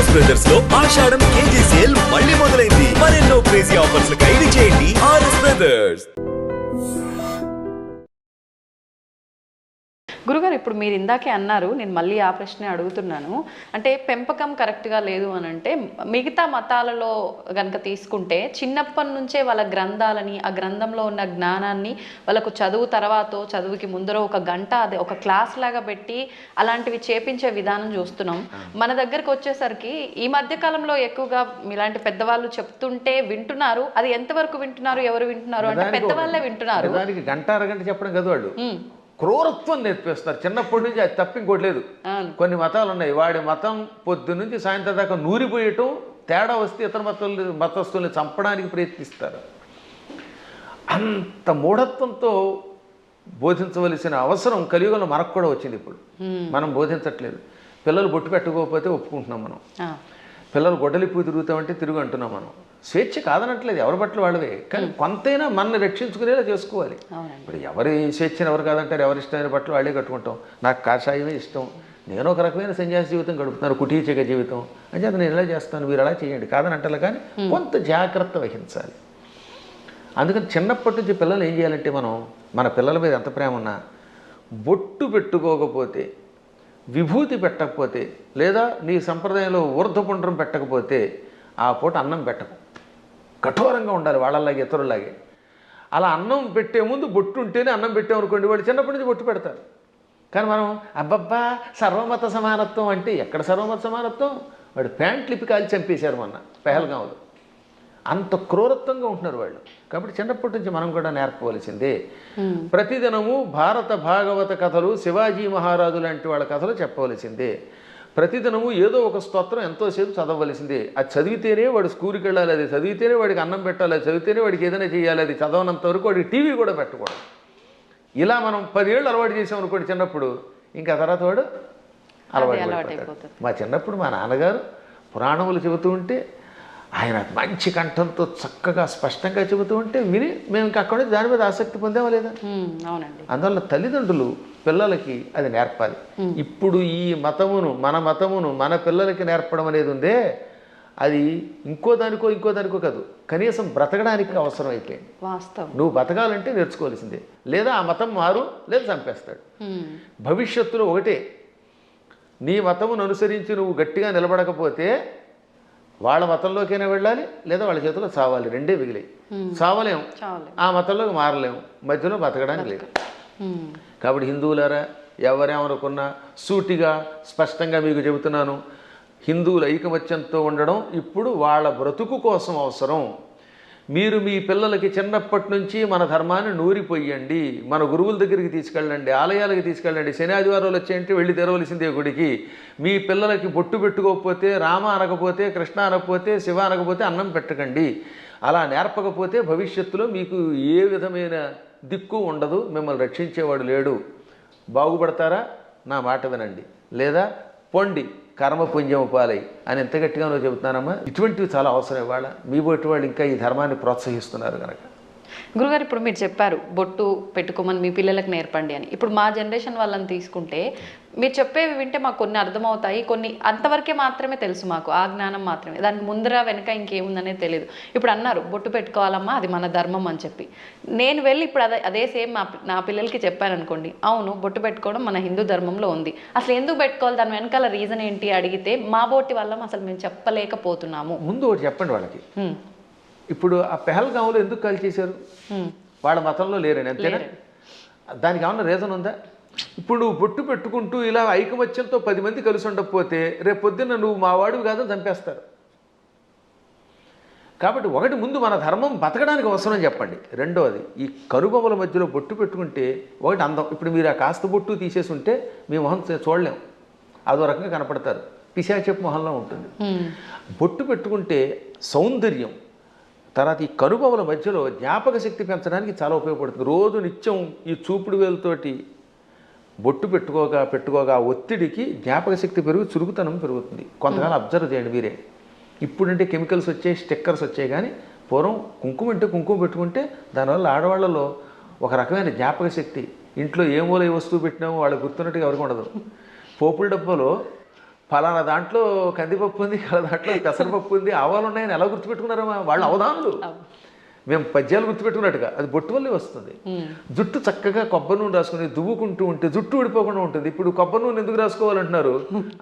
RS brothers లో ఆషాఢం KG sale మళ్ళీ మొదలైంది. మరెన్నో క్రేజీ ఆఫర్స్ ఖైదీ చేయండి ఆర్ఎస్ బ్రదర్స్. గురుగారు, ఇప్పుడు మీరు ఇందాకే అన్నారు, నేను మళ్ళీ ఆ ప్రశ్నే అడుగుతున్నాను. అంటే పెంపకం కరెక్ట్గా లేదు అని అంటే, మిగతా మతాలలో కనుక తీసుకుంటే చిన్నప్పటి నుంచే వాళ్ళ గ్రంథాలని, ఆ గ్రంథంలో ఉన్న జ్ఞానాన్ని వాళ్ళకు చదువు తర్వాత చదువుకి ముందర ఒక గంట అదే ఒక క్లాస్ లాగా పెట్టి అలాంటివి చేపించే విధానం చూస్తున్నాం. మన దగ్గరకు వచ్చేసరికి ఈ మధ్య కాలంలో ఎక్కువగా ఇలాంటి పెద్దవాళ్ళు చెప్తుంటే వింటున్నారు. అది ఎంతవరకు వింటున్నారు, ఎవరు వింటున్నారు అంటే పెద్దవాళ్ళే వింటున్నారు. గంట అరగంట చెప్పడం కదా వాళ్ళు క్రూరత్వం నేర్పిస్తారు చిన్నప్పటి నుంచి. అది తప్ప ఇంకోటి లేదు. కొన్ని మతాలు ఉన్నాయి, వాడి మతం పొద్దు నుంచి సాయంత్రం దాకా నూరిపోయటం, తేడా వస్తే ఇతర మతస్థుల్ని చంపడానికి ప్రయత్నిస్తారు. అంత మూఢత్వంతో బోధించవలసిన అవసరం కలియుగంలో మనకు కూడా వచ్చింది. ఇప్పుడు మనం బోధించట్లేదు. పిల్లలు బొట్టు పెట్టుకోకపోతే ఒప్పుకుంటున్నాం మనం. పిల్లలు గొడ్డలిపూ తిరుగుతామంటే తిరుగు అంటున్నాం మనం. స్వేచ్ఛ కాదనట్లేదు, ఎవరి బట్టలు వాళ్ళవే, కానీ కొంతైనా మనల్ని రక్షించుకునేలా చేసుకోవాలి. ఇప్పుడు ఎవరి స్వేచ్ఛను ఎవరు కాదంటారు, ఎవరి ఇష్టమైన బట్టలు వాళ్ళే కట్టుకుంటాం. నాకు కాషాయమే ఇష్టం, నేను ఒక రకమైన సన్యాసి జీవితం గడుపుతున్నాను, కుటీచక జీవితం అని చెప్పి నేను ఇలా చేస్తాను, మీరు అలా చేయండి కాదనంటారు. కానీ కొంత జాగ్రత్త వహించాలి. అందుకని చిన్నప్పటి నుంచి పిల్లలు ఏం చేయాలంటే, మనం మన పిల్లల మీద ఎంత ప్రేమ ఉన్నా బొట్టు పెట్టుకోకపోతే, విభూతి పెట్టకపోతే, లేదా నీ సంప్రదాయంలో ఊర్ధ్వపుండ్రం పెట్టకపోతే ఆ పూట అన్నం పెట్టకు. కఠోరంగా ఉండాలి వాళ్ళలాగే, ఇతరులాగే. అలా అన్నం పెట్టే ముందు బొట్టు ఉంటేనే అన్నం పెట్టామనుకోండి, వాడు చిన్నప్పటి నుంచి బొట్టు పెడతారు. కానీ మనం అబ్బబ్బా సర్వమత సమానత్వం అంటే ఎక్కడ సర్వమత సమానత్వం? వాడు ప్యాంట్ లిపి కాల్చి చంపేశారు మొన్న పెహల్గాంలో. అంత క్రూరత్వంగా ఉంటున్నారు వాళ్ళు. కాబట్టి చిన్నప్పటి నుంచి మనం కూడా నేర్పవలసిందే. ప్రతిదినము భారత భాగవత కథలు, శివాజీ మహారాజు లాంటి వాళ్ళ కథలు చెప్పవలసిందే. ప్రతిదినము ఏదో ఒక స్తోత్రం ఎంతోసేపు చదవవలసిందే. అది చదివితేనే వాడు స్కూల్కి వెళ్ళాలి, అది చదివితేనే వాడికి అన్నం పెట్టాలి, అది చదివితేనే వాడికి ఏదైనా చేయాలి. అది చదవనంత వరకు వాడికి టీవీ కూడా పెట్టకూడదు. ఇలా మనం 10 ఏళ్ళు అలవాటు చేసామనుకోండి చిన్నప్పుడు, ఇంకా తర్వాత వాడు అలవాటు. మా చిన్నప్పుడు మా నాన్నగారు పురాణములు చెబుతూ ఉంటే, ఆయన మంచి కంఠంతో చక్కగా స్పష్టంగా చెబుతూ ఉంటే విని మేము ఇంకా అక్కడ నుంచి దాని మీద ఆసక్తి పొందామా లేదా? అవునండి. అందువల్ల తల్లిదండ్రులు పిల్లలకి అది నేర్పాలి. ఇప్పుడు ఈ మతమును, మన మతమును మన పిల్లలకి నేర్పడం అనేది ఉందే, అది ఇంకో దానికో కాదు, కనీసం బ్రతకడానికి అవసరం అయిపోయింది. నువ్వు బతకాలంటే నేర్చుకోవాల్సిందే. లేదా ఆ మతం మారు, లేదా చంపేస్తాడు. భవిష్యత్తులో ఒకటే, నీ మతమును అనుసరించి నువ్వు గట్టిగా నిలబడకపోతే వాళ్ళ మతంలోకైనా వెళ్ళాలి, లేదా వాళ్ళ చేతిలో చావాలి. రెండే మిగిలాయి. చావలేము, ఆ మతంలోకి మారలేము, మధ్యలో బతకడానికి లేదు. కాబట్టి హిందువులారా, ఎవరేమనుకున్నా సూటిగా స్పష్టంగా మీకు చెబుతున్నాను, హిందువుల ఐకమత్యంతో ఉండడం ఇప్పుడు వాళ్ళ బ్రతుకు కోసం అవసరం. మీరు మీ పిల్లలకి చిన్నప్పటి నుంచి మన ధర్మాన్ని నూరిపోయండి, మన గురువుల దగ్గరికి తీసుకెళ్ళండి, ఆలయాలకి తీసుకెళ్ళండి. శని ఆదివారాలు వచ్చాయంటే వెళ్ళి తెరవలసిందే గుడికి. మీ పిల్లలకి బొట్టు పెట్టుకోకపోతే, రామ అనకపోతే, కృష్ణ అనకపోతే, శివ అనకపోతే అన్నం పెట్టకండి. అలా నేర్పకపోతే భవిష్యత్తులో మీకు ఏ విధమైన దిక్కు ఉండదు, మిమ్మల్ని రక్షించేవాడు లేడు. బాగుపడతారా? నా మాట వినండి, లేదా పొండి కర్మపుణ్యము పాలై అని ఎంత గట్టిగా నువ్వు చెబుతున్నానమ్మా. ఇటువంటివి చాలా అవసరం. ఇవాళ మీ బొట్టు వాళ్ళు ఇంకా ఈ ధర్మాన్ని ప్రోత్సహిస్తున్నారు కనుక. గురుగారు, ఇప్పుడు మీరు చెప్పారు బొట్టు పెట్టుకోమని మీ పిల్లలకు నేర్పండి అని. ఇప్పుడు మా జనరేషన్ వాళ్ళని తీసుకుంటే మీరు చెప్పేవి వింటే మాకు కొన్ని అర్థమవుతాయి, కొన్ని అంతవరకే మాత్రమే తెలుసు, మాకు ఆ జ్ఞానం మాత్రమే, దానికి ముందర వెనక ఇంకేముందనేది తెలియదు. ఇప్పుడు అన్నారు బొట్టు పెట్టుకోవాలమ్మా, అది మన ధర్మం అని చెప్పి, నేను వెళ్ళి ఇప్పుడు అదే సేమ్ నా పిల్లలకి చెప్పాను అనుకోండి, అవును బొట్టు పెట్టుకోవడం మన హిందూ ధర్మంలో ఉంది, అసలు ఎందుకు పెట్టుకోవాలి, దాని వెనకాల రీజన్ ఏంటి అడిగితే మా బోటి వల్ల అసలు మేము చెప్పలేకపోతున్నాము. ముందు ఒకటి చెప్పండి వాళ్ళకి. ఇప్పుడు ఆ పెహల్గాంలో ఎందుకు కాల్ చేశారు? వాళ్ళ మతంలో లేరని, అంతేనా? దానికి ఏమన్నా రీజన్ ఉందా? ఇప్పుడు నువ్వు బొట్టు పెట్టుకుంటూ ఇలా ఐకమత్యంతో 10 మంది కలిసి ఉండకపోతే రేపు పొద్దున్న నువ్వు మా వాడివి కాదని చంపేస్తారు. కాబట్టి ఒకటి, ముందు మన ధర్మం బతకడానికి అవసరం చెప్పండి. రెండవది, ఈ కనుబొమ్మల మధ్యలో బొట్టు పెట్టుకుంటే ఒకటి అందం. ఇప్పుడు మీరు ఆ కాస్త బొట్టు తీసేసి ఉంటే మీ మొహం చూడలేం, అదో రకంగా కనపడతారు, పిశాచపు మొహంలో ఉంటుంది. బొట్టు పెట్టుకుంటే సౌందర్యం. తర్వాత ఈ కనుబొమ్మల మధ్యలో జ్ఞాపక శక్తి పెంచడానికి చాలా ఉపయోగపడుతుంది. రోజు నిత్యం ఈ చూపుడు వేలుతోటి బొట్టు పెట్టుకోగా ఒత్తిడికి జ్ఞాపక శక్తి పెరుగు, చురుకుతనం పెరుగుతుంది. కొంతకాలం అబ్జర్వ్ చేయండి మీరే. ఇప్పుడంటే కెమికల్స్ వచ్చాయి, స్టిక్కర్స్ వచ్చాయి, కానీ పూర్వం కుంకుమ అంటే కుంకుమ పెట్టుకుంటే దానివల్ల ఆడవాళ్ళలో ఒక రకమైన జ్ఞాపక శక్తి, ఇంట్లో ఏ మూల ఏ వస్తువు పెట్టినామో వాళ్ళకి గుర్తున్నట్టుగా ఎవరికి ఉండదు. పోపుల డబ్బాలో ఫలానా దాంట్లో కందిపప్పు ఉంది, దాంట్లో పెసరపప్పు ఉంది, ఆవాలు ఉన్నాయని ఎలా గుర్తుపెట్టుకున్నారమ్మా వాళ్ళు అవధానులు. మేము పద్యాలు గుర్తుపెట్టుకున్నట్టుగా అది బొట్టు వల్లే వస్తుంది. జుట్టు చక్కగా కొబ్బరి నూనె రాసుకుని దువ్వుకుంటూ ఉంటే జుట్టు ఊడిపోకుండా ఉంటుంది. ఇప్పుడు కొబ్బరి నూనె ఎందుకు రాసుకోవాలంటున్నారు?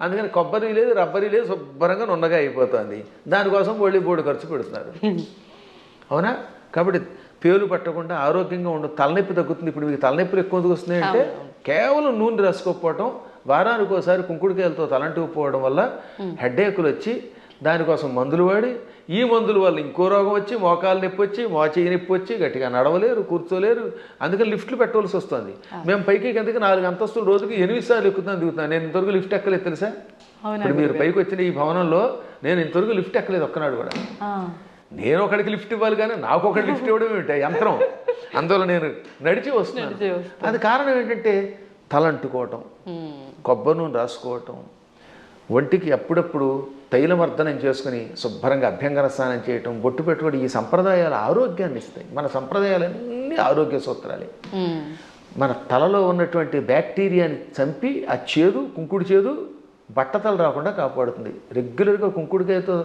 అందుకని కొబ్బరి లేదు, రబ్బరి లేదు, శుభ్రంగా నున్నగా అయిపోతుంది. దానికోసం బోడి ఖర్చు పెడుతున్నారు. అవునా? కాబట్టి పేలు పట్టకుండా ఆరోగ్యంగా ఉండు, తలనొప్పి తగ్గుతుంది. ఇప్పుడు మీకు తలనొప్పులు ఎక్కువ ఎందుకు వస్తున్నాయి అంటే కేవలం నూనె రాసుకోకపోవటం, వారానికి ఒకసారి కుంకుడుకాయలతో తలంటుకుపోవడం వల్ల హెడ్ఏకులు వచ్చి దానికోసం మందులు వాడి, ఈ మందుల వల్ల ఇంకో రోగం వచ్చి మోకాలు నొప్పి వచ్చి, మోచేయి నొప్పి వచ్చి గట్టిగా నడవలేరు, కూర్చోలేరు. అందుకని లిఫ్ట్లు పెట్టవలసి వస్తుంది. మేము పైకి కిందకి 4 అంతస్తులు రోజుకి 8 సార్లు ఎక్కుతాను, దిగుతాను. నేను ఇంతవరకు లిఫ్ట్ ఎక్కలేదు తెలుసా? ఇప్పుడు మీరు పైకి వచ్చిన ఈ భవనంలో నేను ఇంతవరకు లిఫ్ట్ ఎక్కలేదు ఒక్కనాడు కూడా. నేను ఒకడికి లిఫ్ట్ ఇవ్వాలి కానీ నాకు ఒకటి లిఫ్ట్ ఇవ్వడం ఏమిటి యంత్రం? అందువల్ల నేను నడిచి వస్తున్నాను. అది కారణం ఏంటంటే తలంటుకోవటం, కొబ్బరి నూనె రాసుకోవటం, ఒంటికి అప్పుడప్పుడు తైలమర్దనం చేసుకుని శుభ్రంగా అభ్యంగన స్నానం చేయటం, బొట్టు పెట్టుకోవడం, ఈ సంప్రదాయాలు ఆరోగ్యాన్ని ఇస్తాయి. మన సంప్రదాయాలన్నీ ఆరోగ్య సూత్రాలే. మన తలలో ఉన్నటువంటి బ్యాక్టీరియాని చంపి ఆ చేదు, కుంకుడు చేదు బట్టతలు రాకుండా కాపాడుతుంది. రెగ్యులర్గా కుంకుడుకాయతో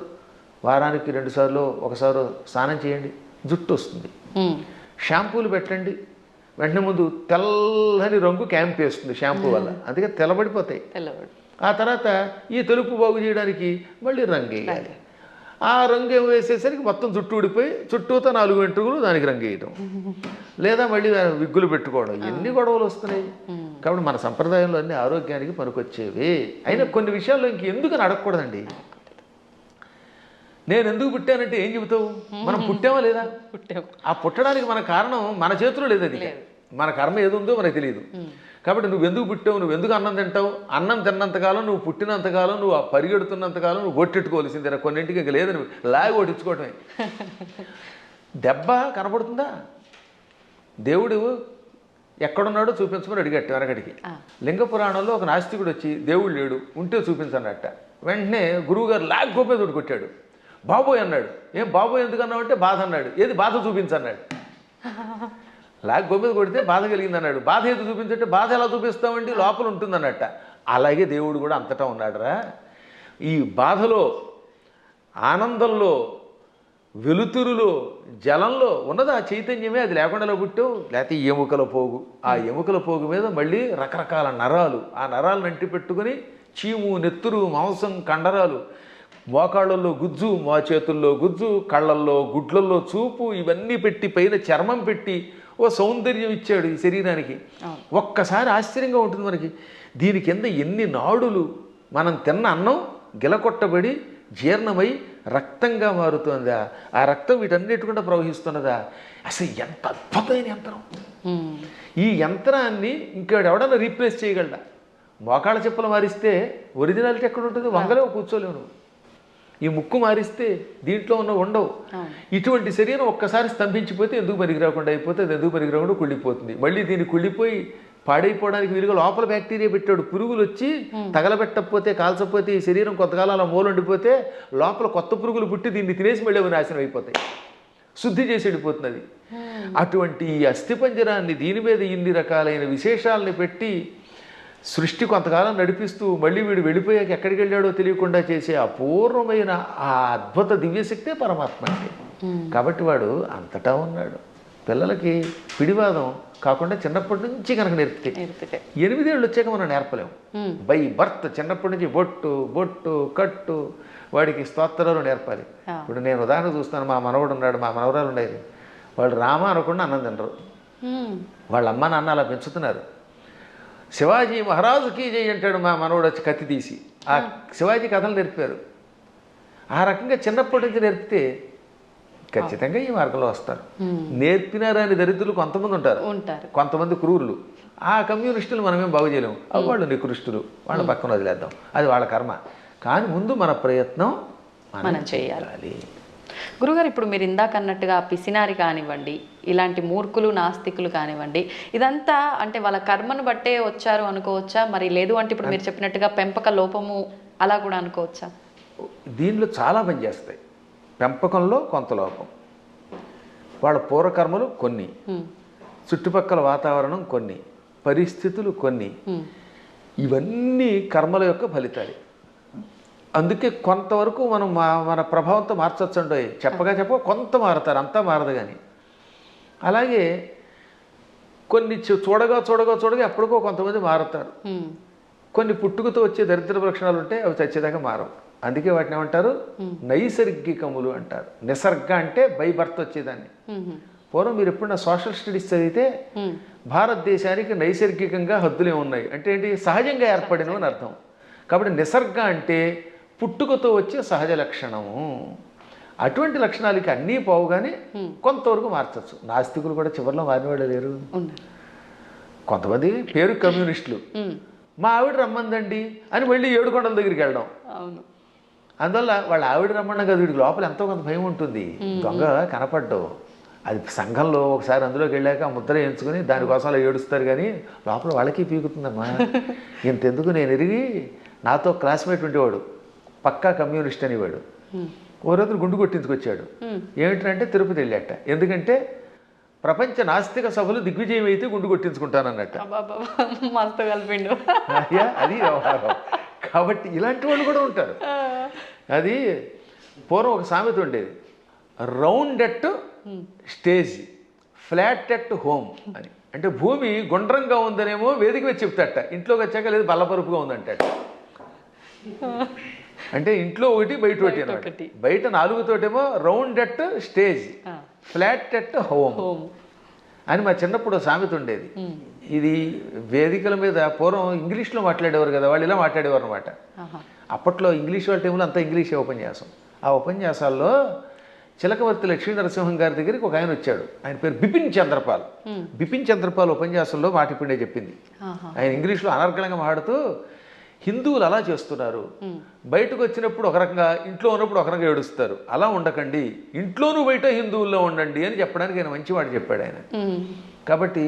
వారానికి 2 సార్లు 1 సారి స్నానం చేయండి, జుట్టు వస్తుంది. షాంపూలు పెట్టండి, వెంటనే ముందు తెల్లని రంగు క్యాంప్ వేస్తుంది షాంపూ వల్ల, అందుకే తెల్లబడిపోతాయి. ఆ తర్వాత ఈ తెలుపు బాగు చేయడానికి మళ్ళీ రంగు వేయాలి. ఆ రంగు వేసేసరికి మొత్తం జుట్టు ఊడిపోయి చుట్టూతో 4 వెంట్రుకలు దానికి రంగు వేయటం, లేదా మళ్ళీ విగ్గులు పెట్టుకోవడం, ఎన్ని గొడవలు వస్తున్నాయి. కాబట్టి మన సంప్రదాయంలో అన్ని ఆరోగ్యానికి పనికొచ్చేవి. అయినా కొన్ని విషయాల్లో ఇంకెందుకని అడగకూడదండి. నేను ఎందుకు పుట్టానంటే ఏం చెబుతావు? మనం పుట్టామా లేదా? ఆ పుట్టడానికి మన కారణం మన చేతిలో లేదు. అది మన కర్మ ఏది ఉందో మనకు తెలియదు. కాబట్టి నువ్వు ఎందుకు పుట్టావు, నువ్వు ఎందుకు అన్నం తింటావు? అన్నం తిన్నంతకాలం, నువ్వు పుట్టినంతకాలం, నువ్వు ఆ పరిగెడుతున్నంతకాలం నువ్వు గొట్టెట్టుకోవాల్సిందే. కొన్నింటికి ఇంకా లేదని లాగి కొట్టించుకోవటమే. దెబ్బ కనపడుతుందా? దేవుడు ఎక్కడున్నాడో చూపించమని అడిగట్టు వెనకడికి. లింగ పురాణంలో ఒక నాస్తికుడు వచ్చి దేవుడు లేడు, ఉంటే చూపించన్నట్ట. వెంటనే గురువుగారు లాగ్ గోపేదోడు కొట్టాడు. బాబోయ్ అన్నాడు. ఏం బాబోయ్ ఎందుకన్నావు అంటే బాధ అన్నాడు. ఏది బాధ చూపించన్నాడు. లాగ్ గోపేద కొడితే బాధ కలిగింది అన్నాడు. బాధ ఏది చూపించంటే బాధ ఎలా చూపిస్తామండి, లోపల ఉంటుందన్నట్ట. అలాగే దేవుడు కూడా అంతటా ఉన్నాడురా. ఈ బాధలో, ఆనందంలో, వెలుతురులో, జలంలో ఉన్నది ఆ చైతన్యమే. అది లేకుండా పుట్టావు, లేకపోతే ఎముకల పోగు. ఆ ఎముకల పోగు మీద మళ్ళీ రకరకాల నరాలు, ఆ నరాలను అంటి పెట్టుకుని చీము, నెత్తురు, మాంసం, కండరాలు, మోకాళ్ళల్లో గుజ్జు, మా చేతుల్లో గుజ్జు, కళ్ళల్లో, గుడ్లల్లో చూపు, ఇవన్నీ పెట్టి పైన చర్మం పెట్టి ఓ సౌందర్యం ఇచ్చాడు ఈ శరీరానికి. ఒక్కసారి ఆశ్చర్యంగా ఉంటుంది మనకి. దీని కింద ఎన్ని నాడులు, మనం తిన్న అన్నం గిలకొట్టబడి జీర్ణమై రక్తంగా మారుతుందా, ఆ రక్తం వీటన్నిటికుండా ప్రవహిస్తున్నదా. అసలు ఎంత అద్భుతమైన యంత్రం. ఈ యంత్రాన్ని ఇంకెవడన్నా రీప్లేస్ చేయగలడా? మోకాళ్ళ చెప్పులు మారిస్తే ఒరిజినాలిటీ ఎక్కడ ఉంటుంది? వంగలేవు, కూర్చోలేవు. ఈ ముక్కు మారిస్తే దీంట్లో ఉన్న ఉండవు. ఇటువంటి శరీరం ఒక్కసారి స్తంభించిపోతే ఎందుకు పనికిరాకుండా అయిపోతే అది ఎందుకు పనికిరాకుండా కుళ్ళిపోతుంది. మళ్ళీ దీన్ని కుళ్ళిపోయి పాడైపోవడానికి వీలుగా లోపల బ్యాక్టీరియా పెట్టాడు. పురుగులు వచ్చి తగలబెట్టకపోతే, కాల్చకపోతే, ఈ శరీరం కొంతకాలం అలా మూలండిపోతే లోపల కొత్త పురుగులు పుట్టి దీన్ని తినేసి మళ్ళీ అవి నాశనం అయిపోతాయి. శుద్ధి చేసి వెళ్ళిపోతున్నది. అటువంటి ఈ అస్థిపంజరాన్ని, దీని మీద ఇన్ని రకాలైన విశేషాలని పెట్టి సృష్టి కొంతకాలం నడిపిస్తూ మళ్ళీ వీడు వెళ్ళిపోయాక ఎక్కడికి వెళ్ళాడో తెలియకుండా చేసే అపూర్వమైన ఆ అద్భుత దివ్యశక్తే పరమాత్మ అంటే. కాబట్టి వాడు అంతటా ఉన్నాడు. పిల్లలకి పిడివాదం కాకుండా చిన్నప్పటి నుంచి కనుక నేర్పితే 8 ఏళ్ళు వచ్చాక మనం నేర్పలేము. బై బర్త్ చిన్నప్పటి నుంచి బొట్టు, బొట్టు, కట్టు, వాడికి స్తోత్రాలు నేర్పాలి. ఇప్పుడు నేను ఉదాహరణ చూస్తాను. మా మనవడు ఉన్నాడు, మా మనవరాలు ఉండేది. వాళ్ళు రామ అనకుండా అన్నం తినరు. వాళ్ళ అమ్మ నాన్న అలా పెంచుతున్నారు. శివాజీ మహారాజుకి జై అంటాడు మా మనవడు వచ్చి కత్తి తీసి. ఆ శివాజీ కథలు నేర్పారు. ఆ రకంగా చిన్నప్పటి నుంచి నేర్పితే ఖచ్చితంగా ఈ మార్గంలో వస్తారు. నేర్పినారని దరిద్రులు కొంతమంది ఉంటారు, కొంతమంది క్రూరులు. ఆ కమ్యూనిస్టులు మనమేం బాగు చేయలేము. వాళ్ళు నికృష్టులు, వాళ్ళ పక్కన వదిలేద్దాం, అది వాళ్ళ కర్మ. కానీ ముందు మన ప్రయత్నం మనం చేయాలి. గురుగారు, ఇప్పుడు మీరు ఇందాక అన్నట్టుగా పిసినారి కానివ్వండి, ఇలాంటి మూర్ఖులు, నాస్తికులు కానివ్వండి, ఇదంతా అంటే వాళ్ళ కర్మను బట్టే వచ్చారు అనుకోవచ్చా? మరి లేదు అంటే ఇప్పుడు మీరు చెప్పినట్టుగా పెంపక లోపము అలా కూడా అనుకోవచ్చా? దీనిలో చాలా పని చేస్తాయి. పెంపకంలో కొంత లోపం, వాళ్ళ పూర్వకర్మలు కొన్ని, చుట్టుపక్కల వాతావరణం కొన్ని, పరిస్థితులు కొన్ని, ఇవన్నీ కర్మల యొక్క ఫలితాలు. అందుకే కొంతవరకు మనం మన ప్రభావంతో మార్చొచ్చండి. చెప్పగా కొంత మారుతారు, అంతా మారదు. కానీ అలాగే కొన్ని చూడగా ఎప్పటికో కొంతమంది మారుతారు. కొన్ని పుట్టుకతో వచ్చే దరిద్ర లక్షణాలు ఉంటాయి, అవి చచ్చేదాకా మారవు. అందుకే వాటిని ఏమంటారు? నైసర్గికములు అంటారు. నిసర్గ అంటే బై బర్త్ వచ్చేదాన్ని. పూర్వం మీరు ఎప్పుడన్నా సోషల్ స్టడీస్ చదివితే భారతదేశానికి నైసర్గికంగా హద్దులే ఉన్నాయి అంటే ఏంటి? సహజంగా ఏర్పడినవి అని అర్థం. కాబట్టి నిసర్గ అంటే పుట్టుకతో వచ్చే సహజ లక్షణము. అటువంటి లక్షణాలకి అన్నీ పోవు, కానీ కొంతవరకు మార్చచ్చు. నాస్తికులు కూడా చివరిలో మారినవాళ్ళు లేరు. కొంతమంది పేరు కమ్యూనిస్టులు, మా ఆవిడ రమ్మందండి అని వెళ్ళి ఏడుకొండల దగ్గరికి వెళ్ళడం. అందువల్ల వాళ్ళ ఆవిడ రమ్మన్నా కదా, వీడికి లోపల ఎంతో కొంత భయం ఉంటుంది. దొంగ కనపడ్డావు, అది సంఘంలో ఒకసారి అందులోకి వెళ్ళాక ఆ ముద్ర ఎంచుకొని దానికోసం అలా ఏడుస్తారు. కానీ లోపల వాళ్ళకి పీకుతుందమ్మా. ఇంతెందుకు, నేను ఎరిగి నాతో క్లాస్మేట్ ఉండేవాడు, పక్కా కమ్యూనిస్ట్ అనేవాడు. ఓ రోజు గుండు కొట్టించుకొచ్చాడు. ఏమిటంటే తిరుపతి వెళ్ళాట. ఎందుకంటే ప్రపంచ నాస్తిక సభలు దిగ్విజయం అయితే గుండు కొట్టించుకుంటానన్నట్ట. అది వ్యవహారం. కాబట్టి ఇలాంటి వాళ్ళు కూడా ఉంటారు. అది పూర్వం ఒక సామెత ఉండేది, round at stage, flat at home అని. అంటే భూమి గుండ్రంగా ఉందనేమో వేదిక వచ్చి చెప్తాట, ఇంట్లోకి వచ్చాక లేదు బల్లపరుపుగా ఉందంట. అంటే ఇంట్లో ఒకటి బయట ఒకటి అన్నమాట. బయట 4 తోటేమో round at stage, flat at home అని మా చిన్నప్పుడు సామెత ఉండేది. ఇది వేదికల మీద పూర్వం ఇంగ్లీష్లో మాట్లాడేవారు కదా, వాళ్ళు ఇలా మాట్లాడేవారు అనమాట. అప్పట్లో ఇంగ్లీష్ వాళ్ళ టైంలో అంతా ఇంగ్లీషే ఉపన్యాసం. ఆ ఉపన్యాసాల్లో చిలకవర్తి లక్ష్మీ నరసింహం గారి దగ్గరికి ఒక ఆయన వచ్చాడు. ఆయన పేరు బిపిన్ చంద్రపాల్. బిపిన్ చంద్రపాల్ ఉపన్యాసంలో మాట ఇప్పుడే చెప్పింది. ఆయన ఇంగ్లీష్లో అనర్గళంగా మాట్లాడుతూ, హిందువులు అలా చేస్తున్నారు, బయటకు వచ్చినప్పుడు ఒక రకంగా, ఇంట్లో ఉన్నప్పుడు ఒక రకంగా ఏడుస్తారు, అలా ఉండకండి, ఇంట్లోనూ బయట హిందువుల్లో ఉండండి అని చెప్పడానికి ఆయన మంచి మాట చెప్పాడు ఆయన. కాబట్టి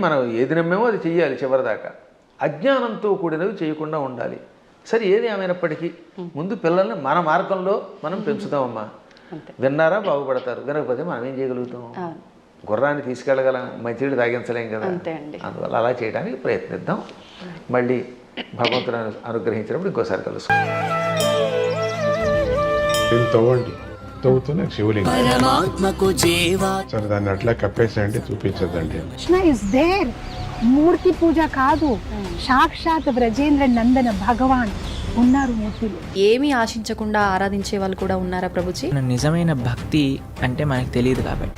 మనం ఏది నమ్మేమో అది చెయ్యాలి చివరిదాకా. అజ్ఞానంతో కూడినవి చేయకుండా ఉండాలి. సరే, ఏది ఏమైనప్పటికీ ముందు పిల్లల్ని మన మార్గంలో మనం పెంచుతామమ్మా. విన్నారా బాగుపడతారు, వినకపోతే మనం ఏం చేయగలుగుతాం? గుర్రాన్ని తీసుకెళ్ళగలం, మంచినీళ్ళు తాగించలేం కదా. అందువల్ల అలా చేయడానికి ప్రయత్నిద్దాం. మళ్ళీ భగవంతుని అనుగ్రహించినప్పుడు ఇంకోసారి కలుసుకుందాం. తవ్వుతూనే శివలింగం. సరే, దాన్ని అట్లా కప్పేసేయండి, చూపించద్దండి. Krishna is there. మూర్తి పూజ కాదు, సాక్షాత్ బ్రజేంద్ర నందన భగవాన్ ఉన్నారు మూర్తిలో. ఏమీ ఆశించకుండా ఆరాధించే వాళ్ళు కూడా ఉన్నారా ప్రభుజీ? నిజమైన భక్తి అంటే మనకు తెలియదు కాబట్టి.